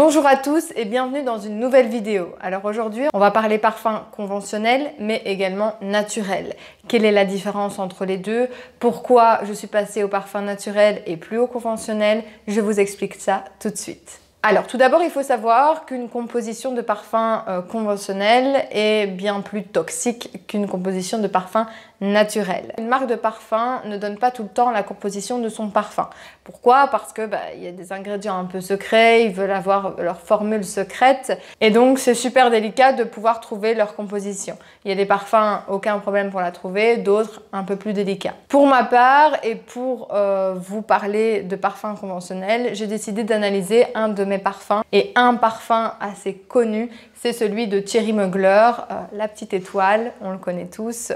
Bonjour à tous et bienvenue dans une nouvelle vidéo. Alors aujourd'hui, on va parler parfum conventionnel mais également naturel. Quelle est la différence entre les deux? Pourquoi je suis passée au parfum naturel et plus au conventionnel? Je vous explique ça tout de suite. Alors tout d'abord, il faut savoir qu'une composition de parfum conventionnel est bien plus toxique qu'une composition de parfum naturel. Une marque de parfum ne donne pas tout le temps la composition de son parfum. Pourquoi? Parce que y a des ingrédients un peu secrets, ils veulent avoir leur formule secrète et donc c'est super délicat de pouvoir trouver leur composition. Il y a des parfums, aucun problème pour la trouver, d'autres un peu plus délicats. Pour ma part et pour vous parler de parfums conventionnels, j'ai décidé d'analyser un de mes parfums et un parfum assez connu, c'est celui de Thierry Mugler, la petite étoile, on le connaît tous.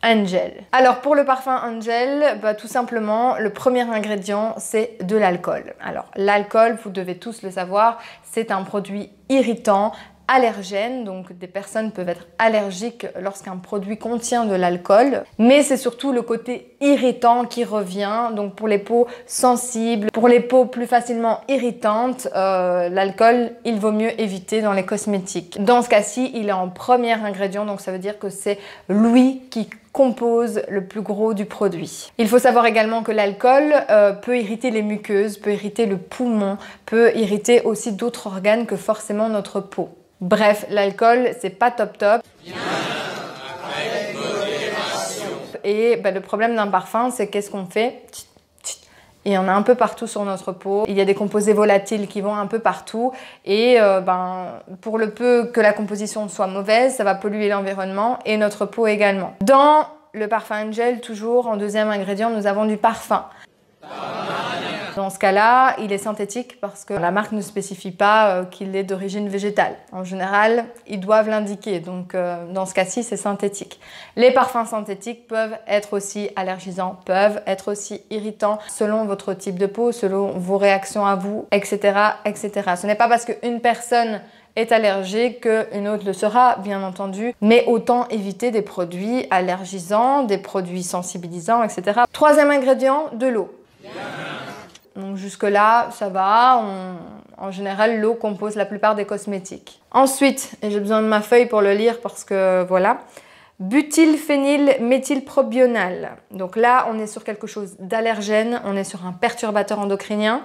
Angel. Alors pour le parfum Angel, tout simplement, le premier ingrédient, c'est de l'alcool. Alors l'alcool, vous devez tous le savoir, c'est un produit irritant, allergène, donc des personnes peuvent être allergiques lorsqu'un produit contient de l'alcool, mais c'est surtout le côté irritant qui revient, donc pour les peaux sensibles, pour les peaux plus facilement irritantes, l'alcool, il vaut mieux éviter dans les cosmétiques. Dans ce cas-ci, il est en premier ingrédient, donc ça veut dire que c'est lui qui compose le plus gros du produit. Il faut savoir également que l'alcool peut irriter les muqueuses, peut irriter le poumon, peut irriter aussi d'autres organes que forcément notre peau. Bref, l'alcool, c'est pas top top. Bien, avec modération. Et le problème d'un parfum, c'est qu'est-ce qu'on fait? Et on a un peu partout sur notre peau. Il y a des composés volatiles qui vont un peu partout. Et pour le peu que la composition soit mauvaise, ça va polluer l'environnement et notre peau également. Dans le parfum Angel, toujours en deuxième ingrédient, nous avons du parfum. Dans ce cas-là, il est synthétique parce que la marque ne spécifie pas qu'il est d'origine végétale. En général, ils doivent l'indiquer, donc dans ce cas-ci, c'est synthétique. Les parfums synthétiques peuvent être aussi allergisants, peuvent être aussi irritants selon votre type de peau, selon vos réactions à vous, etc., etc. Ce n'est pas parce qu'une personne est allergique qu'une autre le sera, bien entendu, mais autant éviter des produits allergisants, des produits sensibilisants, etc. Troisième ingrédient, de l'eau. Donc jusque-là, ça va. En général, l'eau compose la plupart des cosmétiques. Ensuite, et j'ai besoin de ma feuille pour le lire parce que voilà, butylphénylméthylpropional. Donc là, on est sur quelque chose d'allergène, on est sur un perturbateur endocrinien.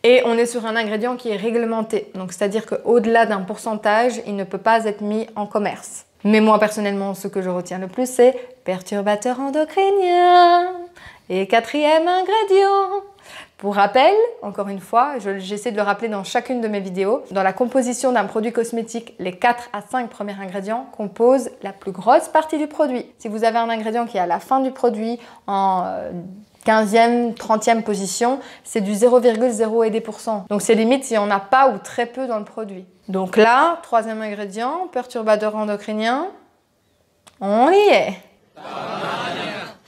Et on est sur un ingrédient qui est réglementé. Donc c'est-à-dire qu'au-delà d'un pourcentage, il ne peut pas être mis en commerce. Mais moi, personnellement, ce que je retiens le plus, c'est perturbateur endocrinien. Et quatrième ingrédient. Pour rappel, encore une fois, j'essaie de le rappeler dans chacune de mes vidéos, dans la composition d'un produit cosmétique, les 4 à 5 premiers ingrédients composent la plus grosse partie du produit. Si vous avez un ingrédient qui est à la fin du produit, en 15e, 30e position, c'est du 0,0%. Donc c'est limite s'il n'y en a pas ou très peu dans le produit. Donc là, troisième ingrédient, perturbateur endocrinien, on y est.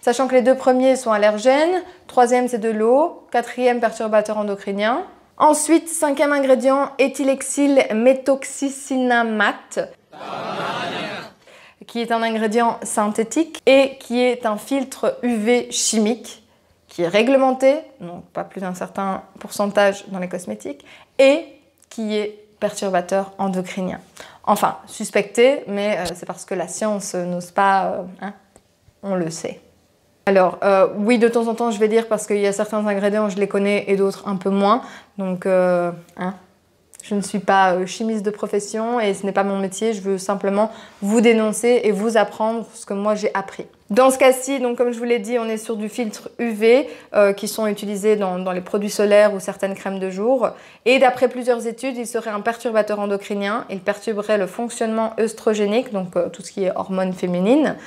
Sachant que les deux premiers sont allergènes, troisième c'est de l'eau, quatrième perturbateur endocrinien. Ensuite, cinquième ingrédient, éthylexylméthoxycinamate, qui est un ingrédient synthétique et qui est un filtre UV chimique qui est réglementé, donc pas plus d'un certain pourcentage dans les cosmétiques, et qui est perturbateur endocrinien. Enfin, suspecté, mais c'est parce que la science n'ose pas, on le sait. Alors, oui, de temps en temps, je vais dire parce qu'il y a certains ingrédients, je les connais et d'autres un peu moins. Donc, je ne suis pas chimiste de profession et ce n'est pas mon métier. Je veux simplement vous dénoncer et vous apprendre ce que moi j'ai appris. Dans ce cas-ci, donc comme je vous l'ai dit, on est sur du filtre UV qui sont utilisés dans les produits solaires ou certaines crèmes de jour. Et d'après plusieurs études, il serait un perturbateur endocrinien. Il perturberait le fonctionnement œstrogénique, donc tout ce qui est hormones féminines,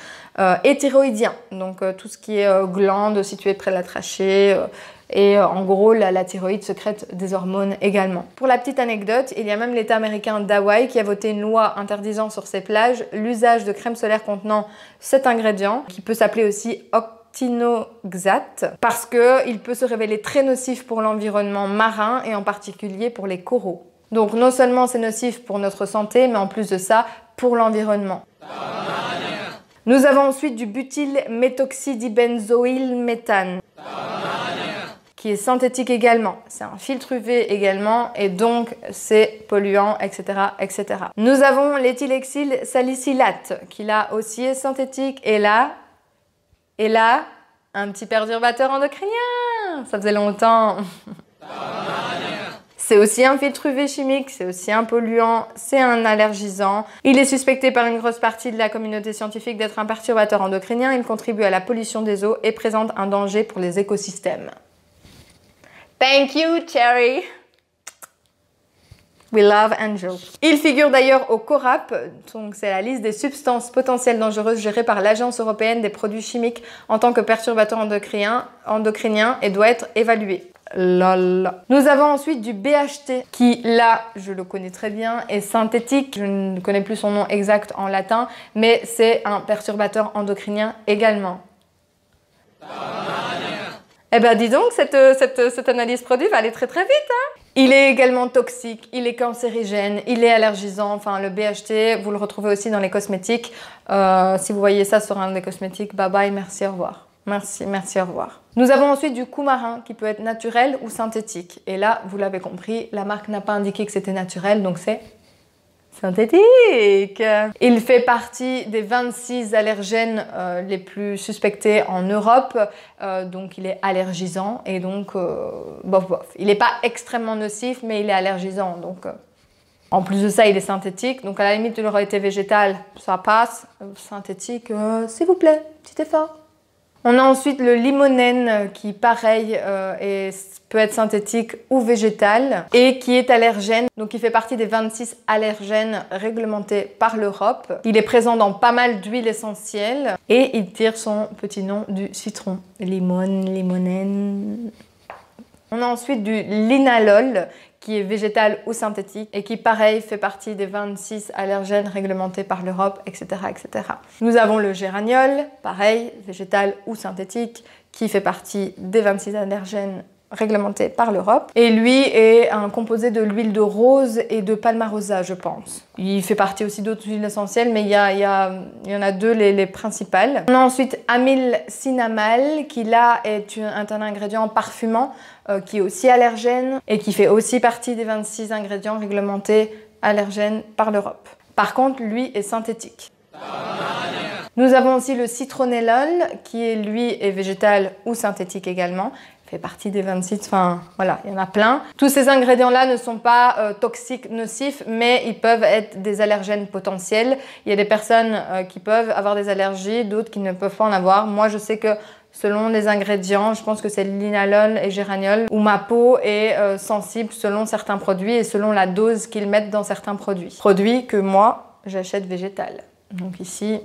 et thyroïdien, donc tout ce qui est glande située près de la trachée. Et en gros, la thyroïde sécrète des hormones également. Pour la petite anecdote, il y a même l'État américain d'Hawaï qui a voté une loi interdisant sur ses plages l'usage de crème solaire contenant cet ingrédient, qui peut s'appeler aussi octinoxate, parce qu'il peut se révéler très nocif pour l'environnement marin et en particulier pour les coraux. Donc non seulement c'est nocif pour notre santé, mais en plus de ça, pour l'environnement. Nous avons ensuite du butylméthoxydibenzoylméthane, qui est synthétique également. C'est un filtre UV également et donc c'est polluant, etc., etc. Nous avons l'éthylhexyl salicylate qui là aussi est synthétique et là, un petit perturbateur endocrinien. Ça faisait longtemps. C'est aussi un filtre UV chimique, c'est aussi un polluant, c'est un allergisant. Il est suspecté par une grosse partie de la communauté scientifique d'être un perturbateur endocrinien. Il contribue à la pollution des eaux et présente un danger pour les écosystèmes. Thank you, Cherry. We love Angel. Il figure d'ailleurs au CORAP, donc c'est la liste des substances potentielles dangereuses gérée par l'Agence européenne des produits chimiques en tant que perturbateur endocrinien et doit être évalué. Lol. Nous avons ensuite du BHT qui, là, je le connais très bien, est synthétique. Je ne connais plus son nom exact en latin, mais c'est un perturbateur endocrinien également. Eh ben dis donc, cette analyse produit va aller très très vite, hein. Il est également toxique, il est cancérigène, il est allergisant. Enfin, le BHT, vous le retrouvez aussi dans les cosmétiques. Si vous voyez ça sur un des cosmétiques, bye bye, merci, au revoir. Merci, au revoir. Nous avons ensuite du coumarin qui peut être naturel ou synthétique. Et là, vous l'avez compris, la marque n'a pas indiqué que c'était naturel, donc c'est synthétique. Il fait partie des 26 allergènes les plus suspectés en Europe, donc il est allergisant et donc bof bof. Il n'est pas extrêmement nocif, mais il est allergisant, donc en plus de ça, il est synthétique, donc à la limite, il aurait été végétal, ça passe. Synthétique, s'il vous plaît, petit effort. On a ensuite le limonène qui, pareil, peut être synthétique ou végétal et qui est allergène. Donc, il fait partie des 26 allergènes réglementés par l'Europe. Il est présent dans pas mal d'huiles essentielles et il tire son petit nom du citron. Limonène. On a ensuite du linalol qui est végétal ou synthétique et qui, pareil, fait partie des 26 allergènes réglementés par l'Europe, etc., etc. Nous avons le géraniol, pareil, végétal ou synthétique, qui fait partie des 26 allergènes réglementés par l'Europe. Et lui est un composé de l'huile de rose et de palmarosa, je pense. Il fait partie aussi d'autres huiles essentielles, mais il y en a deux les principales. On a ensuite amylcinamal, qui là est un ingrédient parfumant, qui est aussi allergène et qui fait aussi partie des 26 ingrédients réglementés allergènes par l'Europe. Par contre, lui est synthétique. Nous avons aussi le citronellol, qui lui est végétal ou synthétique également. Fait partie des 26, enfin voilà, il y en a plein. Tous ces ingrédients-là ne sont pas toxiques, nocifs, mais ils peuvent être des allergènes potentiels. Il y a des personnes qui peuvent avoir des allergies, d'autres qui ne peuvent pas en avoir. Moi, je sais que selon les ingrédients, je pense que c'est linalol et géraniol, où ma peau est sensible selon certains produits et selon la dose qu'ils mettent dans certains produits. Produits que moi, j'achète végétal. Donc ici,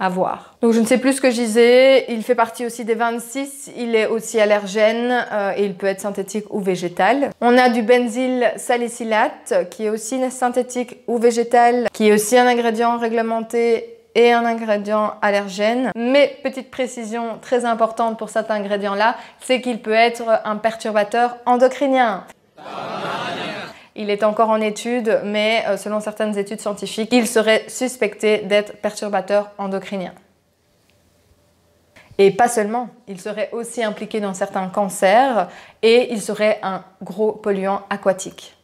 à voir. Donc je ne sais plus ce que je disais, il fait partie aussi des 26, il est aussi allergène et il peut être synthétique ou végétal. On a du benzyl salicylate qui est aussi synthétique ou végétal, qui est aussi un ingrédient réglementé et un ingrédient allergène. Mais petite précision très importante pour cet ingrédient-là, c'est qu'il peut être un perturbateur endocrinien. Il est encore en étude, mais selon certaines études scientifiques, il serait suspecté d'être perturbateur endocrinien. Et pas seulement, il serait aussi impliqué dans certains cancers et il serait un gros polluant aquatique.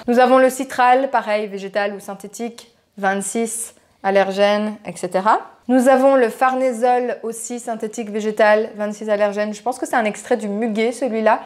Nous avons le citral, pareil, végétal ou synthétique, 26, allergènes, etc. Nous avons le farnesol, aussi synthétique, végétal, 26 allergènes. Je pense que c'est un extrait du muguet, celui-là,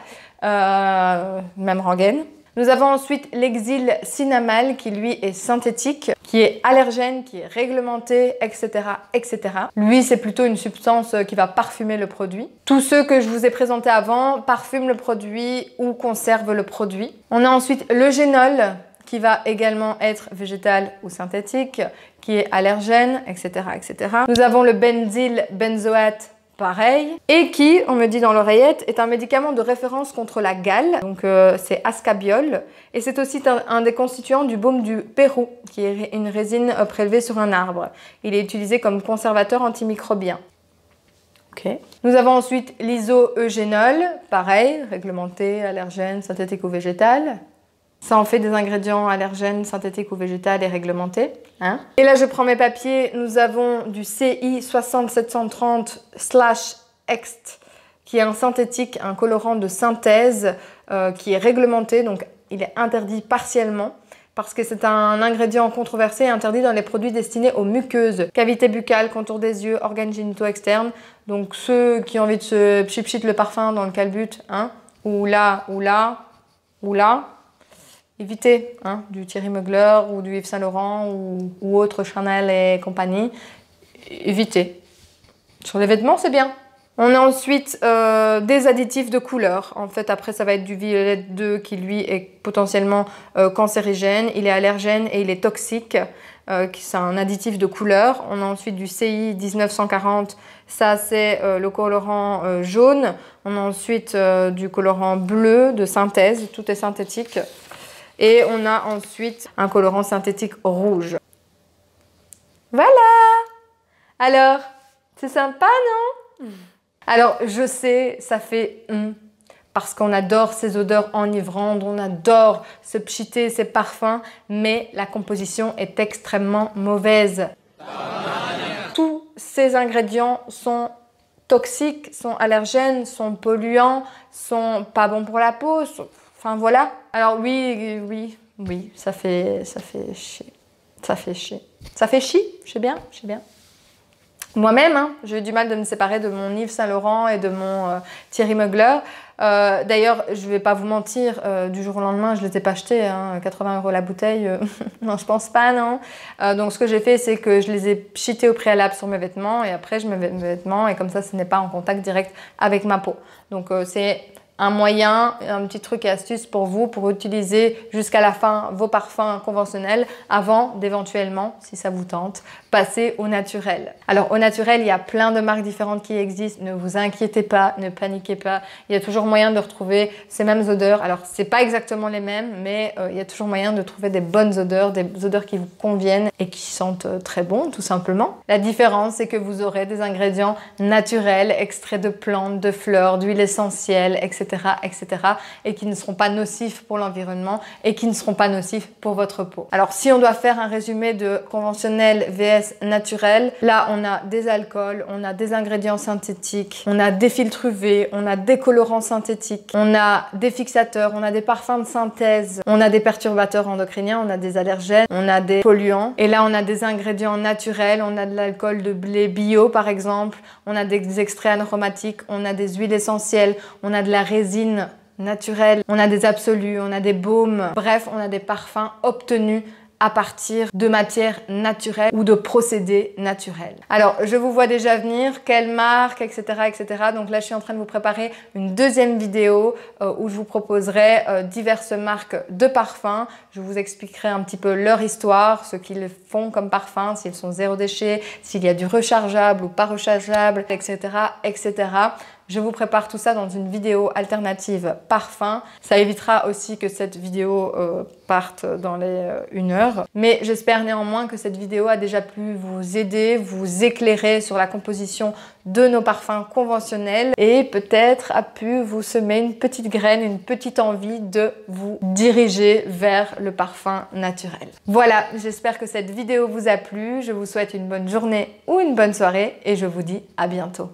même rengaine. Nous avons ensuite l'exylcinamal, qui lui est synthétique, qui est allergène, qui est réglementé, etc., etc. Lui, c'est plutôt une substance qui va parfumer le produit. Tous ceux que je vous ai présentés avant parfument le produit ou conservent le produit. On a ensuite le génol, qui va également être végétal ou synthétique, qui est allergène, etc., etc. Nous avons le benzyl benzoate, pareil, et qui, on me dit dans l'oreillette, est un médicament de référence contre la gale, donc c'est ascabiol, et c'est aussi un des constituants du baume du Pérou, qui est une résine prélevée sur un arbre. Il est utilisé comme conservateur antimicrobien. Okay. Nous avons ensuite l'isoeugénol, pareil, réglementé, allergène, synthétique ou végétal. Ça en fait des ingrédients allergènes, synthétiques ou végétales et réglementés. Hein. Et là, je prends mes papiers. Nous avons du CI 6730/EXT qui est un synthétique, un colorant de synthèse qui est réglementé, donc il est interdit partiellement parce que c'est un ingrédient controversé et interdit dans les produits destinés aux muqueuses, cavités buccales, contour des yeux, organes génitaux externes. Donc ceux qui ont envie de se pchit le parfum dans le calbut, hein, ou là, évitez du Thierry Mugler ou du Yves Saint Laurent ou autre Chanel et compagnie, évitez. Sur les vêtements, c'est bien. On a ensuite des additifs de couleur. En fait, après, ça va être du violet 2 qui, lui, est potentiellement cancérigène. Il est allergène et il est toxique. C'est un additif de couleur. On a ensuite du CI 1940. Ça, c'est le colorant jaune. On a ensuite du colorant bleu de synthèse. Tout est synthétique. Et on a ensuite un colorant synthétique rouge. Voilà! Alors, c'est sympa, non? Alors, je sais, ça fait parce qu'on adore ces odeurs enivrantes, on adore se pchiter ces parfums, mais la composition est extrêmement mauvaise. Tous ces ingrédients sont toxiques, sont allergènes, sont polluants, sont pas bons pour la peau, enfin voilà. Alors oui, ça fait chier. Ça fait chier. Ça fait chier, je sais bien. Moi-même, j'ai eu du mal de me séparer de mon Yves Saint Laurent et de mon Thierry Mugler. D'ailleurs, je ne vais pas vous mentir, du jour au lendemain, je ne les ai pas achetés, 80 € la bouteille, non, je pense pas, non. Donc ce que j'ai fait, c'est que je les ai pchités au préalable sur mes vêtements et après je mets mes vêtements et comme ça, ce n'est pas en contact direct avec ma peau. Donc c'est un moyen, un petit truc et astuce pour vous, pour utiliser jusqu'à la fin vos parfums conventionnels avant d'éventuellement, si ça vous tente, passer au naturel. Alors au naturel, il y a plein de marques différentes qui existent, ne vous inquiétez pas, ne paniquez pas, il y a toujours moyen de retrouver ces mêmes odeurs. Alors c'est pas exactement les mêmes, mais il y a toujours moyen de trouver des bonnes odeurs, des odeurs qui vous conviennent et qui sentent très bon, tout simplement. La différence, c'est que vous aurez des ingrédients naturels, extraits de plantes, de fleurs, d'huiles essentielles, etc., et qui ne seront pas nocifs pour l'environnement et qui ne seront pas nocifs pour votre peau. Alors si on doit faire un résumé de conventionnel vs naturel, là on a des alcools, on a des ingrédients synthétiques, on a des filtres UV, on a des colorants synthétiques, on a des fixateurs, on a des parfums de synthèse, on a des perturbateurs endocriniens, on a des allergènes, on a des polluants et là on a des ingrédients naturels, on a de l'alcool de blé bio par exemple, on a des extraits aromatiques, on a des huiles essentielles, on a de la résine naturelle, on a des absolus, on a des baumes, bref, on a des parfums obtenus à partir de matières naturelles ou de procédés naturels. Alors, je vous vois déjà venir, quelle marque, etc., etc. Donc là, je suis en train de vous préparer une deuxième vidéo où je vous proposerai diverses marques de parfums. Je vous expliquerai un petit peu leur histoire, ce qu'ils font comme parfum, s'ils sont zéro déchet, s'il y a du rechargeable ou pas rechargeable, etc., etc. Je vous prépare tout ça dans une vidéo alternative parfum. Ça évitera aussi que cette vidéo parte dans les 1 heure. Mais j'espère néanmoins que cette vidéo a déjà pu vous aider, vous éclairer sur la composition de nos parfums conventionnels et peut-être a pu vous semer une petite graine, une petite envie de vous diriger vers le parfum naturel. Voilà, j'espère que cette vidéo vous a plu. Je vous souhaite une bonne journée ou une bonne soirée et je vous dis à bientôt.